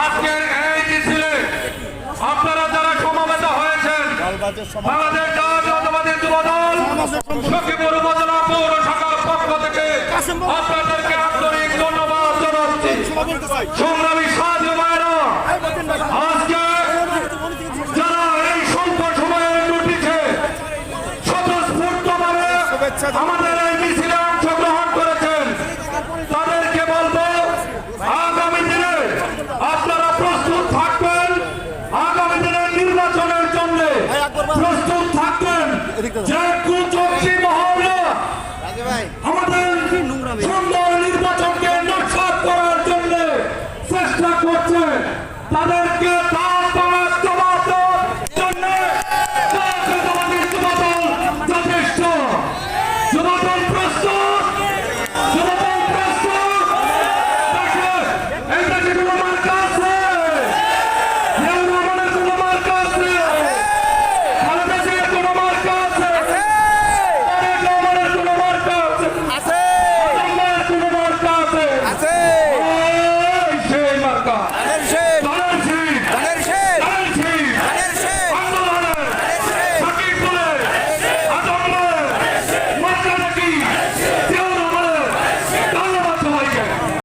আজকের এই মিছিলে আপনারা যারা সমবেত হয়েছেন বাংলাদেশ জাতীয়তাবাদী যুবদল সখীপুর উপজেলা পৌর শাখার পক্ষ থেকে আপনাদেরকে আন্তরিক ধন্যবাদ জানাচ্ছি। সংগ্রামী সাথী ভাইরা, আজকে যারা এই স্বল্প সময়ের নোটিশে স্বতঃস্ফূর্তভাবে আমাদের এই মিছিলে অংশগ্রহণ করেছেন তাদেরকে বলবো আগামী দিনে আপনারা প্রস্তুত থাকবেন, আগামী দিনের নির্বাচনের জন্য প্রস্তুত থাকবেন। যে কুচক্রী মহল্লা আমাদের সুন্দর নির্বাচনকে নস্যাৎ করার জন্য চেষ্টা করছে তাদেরকে